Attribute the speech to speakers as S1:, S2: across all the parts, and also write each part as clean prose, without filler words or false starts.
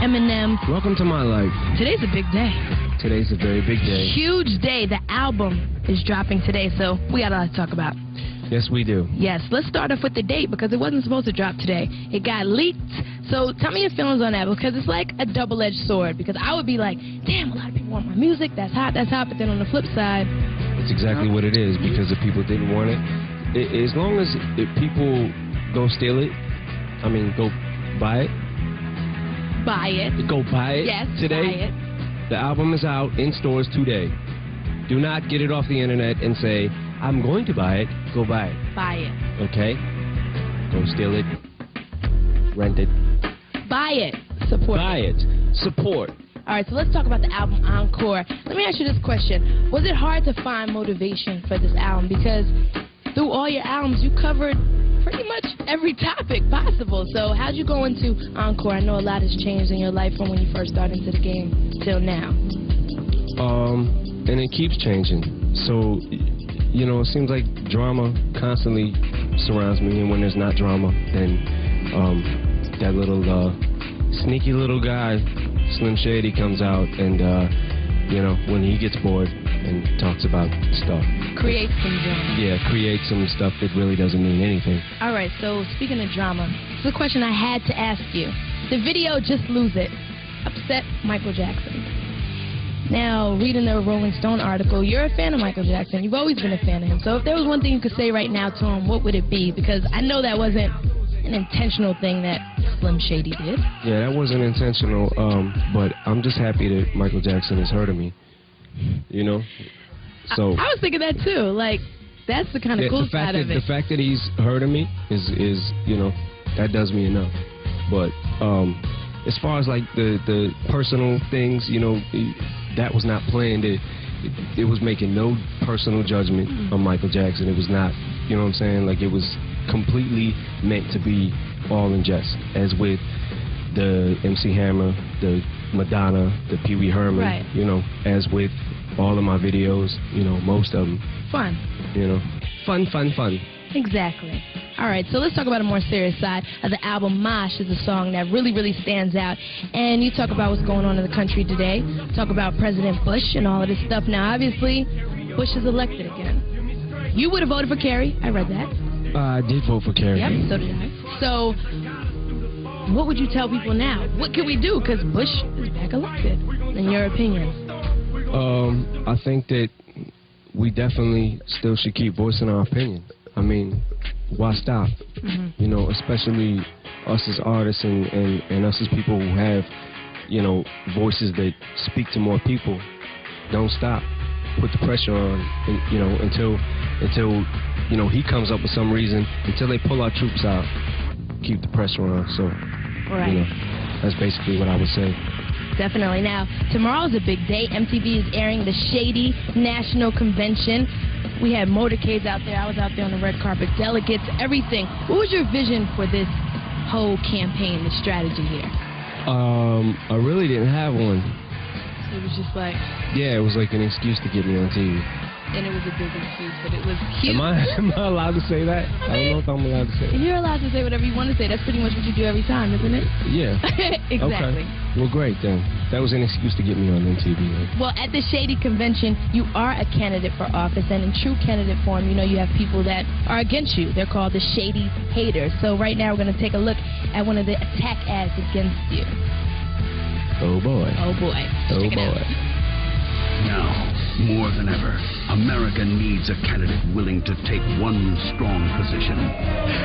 S1: Eminem.
S2: Welcome to my life.
S1: Today's a big day.
S2: Today's a very big day.
S1: Huge day. The album is dropping today, so we got a lot to talk about.
S2: Yes, we do.
S1: Yes, let's start off with the date because it wasn't supposed to drop today. It got leaked. So tell me your feelings on that because it's like a double-edged sword because I would be like, damn, a lot of people want my music. That's hot, but then on the flip side...
S2: It's exactly what it is because if people didn't want it, as long as people don't steal it, I mean, go buy it.
S1: Buy it.
S2: Go buy it.
S1: Yes,
S2: today.
S1: buy it.
S2: The album is out in stores today. Do not get it off the internet and say, I'm going to buy it. Go buy it.
S1: Buy it.
S2: Okay? Don't steal it. Rent it.
S1: Buy it. Support.
S2: Buy it. Support.
S1: All right, so let's talk about the album Encore. Let me ask you this question. Was it hard to find motivation for this album? Because through all your albums, you covered pretty much every topic possible. So how'd you go into Encore? I know a lot has changed in your life from when you first started into the game till now.
S2: And it keeps changing. So, you know, it seems like drama constantly surrounds me. And when there's not drama, then that little sneaky little guy, Slim Shady, comes out and, you know, when he gets bored and talks about stuff.
S1: Create some drama.
S2: Yeah, create some stuff that really doesn't mean anything.
S1: All right, so speaking of drama, it's a question I had to ask you. The video, Just Lose It, upset Michael Jackson. Now, reading the Rolling Stone article, you're a fan of Michael Jackson. You've always been a fan of him. So if there was one thing you could say right now to him, what would it be? Because I know that wasn't an intentional thing that Slim Shady did. Yeah,
S2: that wasn't intentional, but I'm just happy that Michael Jackson has heard of me, you know? So
S1: I was thinking that too. Like, that's the kind of cool side of it.
S2: The fact that he's heard of me is you know, that does me enough. But as far as like the personal things, you know, that was not planned. It was making no personal judgment on Michael Jackson. It was not, you know what I'm saying? Like, it was completely meant to be all in jest, as with the MC Hammer, the Madonna, the Pee Wee Herman,
S1: right.
S2: You know, as with all of my videos, you know, most of them.
S1: Fun.
S2: You know, fun.
S1: Exactly. All right, so let's talk about a more serious side of the album. Mosh is a song that really, really stands out. And you talk about what's going on in the country today. Talk about President Bush and all of this stuff. Now, obviously, Bush is elected again. You would have voted for Kerry. I read that.
S2: I did vote for Kerry.
S1: Yep, so did I. So, what would you tell people now? What can we do? Because Bush is back elected, in your opinion.
S2: I think that we definitely still should keep voicing our opinion. I mean, why stop? You know, especially us as artists and us as people who have, you know, voices that speak to more people. Don't stop. Put the pressure on, and, you know, until you know, he comes up with some reason, until they pull our troops out, keep the pressure on. So,
S1: right.
S2: You know, that's basically what I would say.
S1: Definitely. Now, tomorrow's a big day. MTV is airing the Shady National Convention. We had motorcades out there. I was out there on the red carpet. Delegates, everything. What was your vision for this whole campaign, the strategy here?
S2: I really didn't have one.
S1: So it was just like...
S2: Yeah, it was like an excuse to get me on TV.
S1: And it was a big excuse, but it was cute.
S2: Am I allowed to say that? I don't know if I'm allowed to say that.
S1: You're allowed to say whatever you want to say. That's pretty much what you do every time, isn't it?
S2: Yeah.
S1: Exactly.
S2: Okay. Well, great then. That was an excuse to get me on MTV. Right?
S1: Well, at the Shady Convention, you are a candidate for office, and in true candidate form, you know, you have people that are against you. They're called the Shady Haters. So right now, we're going to take a look at one of the attack ads against you.
S2: Oh boy.
S1: Oh boy.
S2: Oh boy.
S3: Now, more than ever, America needs a candidate willing to take one strong position.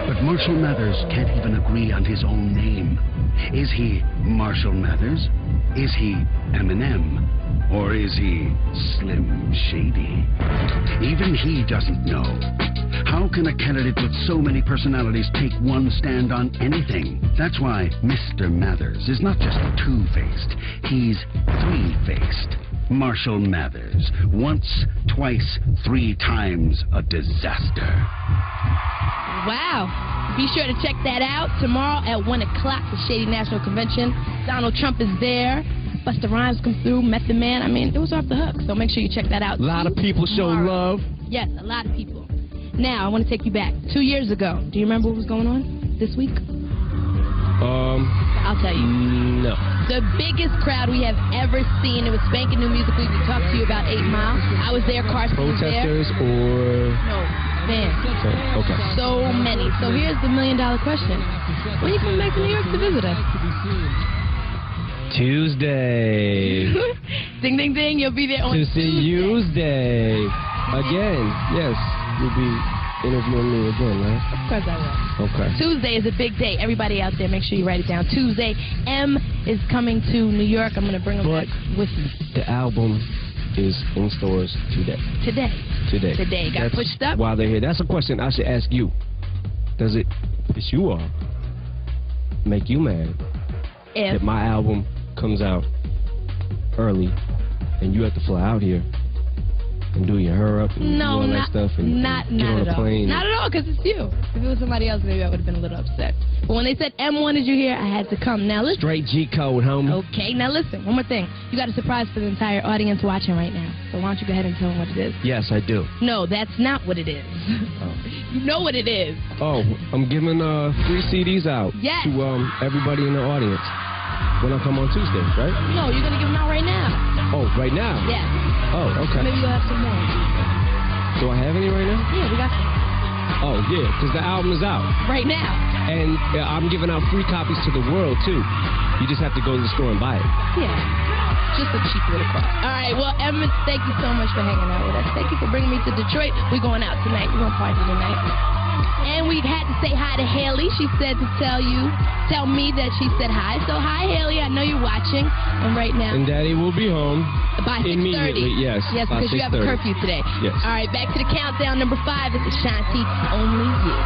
S3: But Marshall Mathers can't even agree on his own name. Is he Marshall Mathers? Is he Eminem? Or is he Slim Shady? Even he doesn't know. How can a candidate with so many personalities take one stand on anything? That's why Mr. Mathers is not just two-faced, he's three-faced. Marshall Mathers, once, twice, 3 times a disaster.
S1: Wow. Be sure to check that out tomorrow at 1 o'clock, the Shady National Convention. Donald Trump is there. Busta Rhymes comes through, Method Man. I mean, it was off the hook, so make sure you check that out.
S2: A lot of people show love.
S1: Yes, a lot of people. Now, I want to take you back 2 years ago. Do you remember what was going on this week? I'll tell you.
S2: No.
S1: The biggest crowd we have ever seen. It was spanking new music. We talked to you about 8 Mile. I was there. Carson was there.
S2: Protesters or...
S1: No, fans.
S2: Okay.
S1: So many. So here's the $1 million question. When are you coming back to New York to visit us?
S2: Tuesday.
S1: Ding, ding, ding. You'll be there on
S2: Tuesday. Again. Yes. You'll be interviewing me again, right?
S1: Of course I will.
S2: Okay.
S1: Tuesday is a big day. Everybody out there, make sure you write it down. Tuesday, M is coming to New York. I'm going to bring him back with me.
S2: The album is in stores today.
S1: Today. Got
S2: That's
S1: pushed up?
S2: while they're here. That's a question I should ask you. Does it piss you off, make you mad,
S1: If
S2: that my album comes out early and you have to fly out here and do your hair up and do all that stuff and get on a plane?
S1: Not at all, because it's you. If it was somebody else, maybe I would have been a little upset. But when they said, M wanted you here, I had to come. Now listen.
S2: Straight G code, homie.
S1: Okay, now listen. One more thing. You got a surprise for the entire audience watching right now. So why don't you go ahead and tell them what it is?
S2: Yes, I do.
S1: No, that's not what it is.
S2: Oh.
S1: You know what it is.
S2: Oh, I'm giving 3 CDs out
S1: Yes.
S2: to everybody in the audience when I come on Tuesday, right?
S1: No, you're going to give them out right now.
S2: Oh, right now?
S1: Yeah.
S2: Oh, okay.
S1: Maybe you'll have some more.
S2: Do I have any right now?
S1: Yeah, we got some.
S2: Oh, yeah, because the album is out.
S1: Right now.
S2: And I'm giving out free copies to the world, too. You just have to go to the store and buy it.
S1: Yeah. Just a cheap little cost. All right, well, Emma, thank you so much for hanging out with us. Thank you for bringing me to Detroit. We're going out tonight. We're going to party tonight. And we had to say hi to Haley. She said to tell me that she said hi. So, hi, Haley. I know you're watching. And right now...
S2: And Daddy will be home
S1: by 6:30.
S2: immediately, yes.
S1: Yes,
S2: by
S1: because you have a curfew today.
S2: Yes.
S1: All right, back to the countdown. Number 5 is Ashanti, Only You.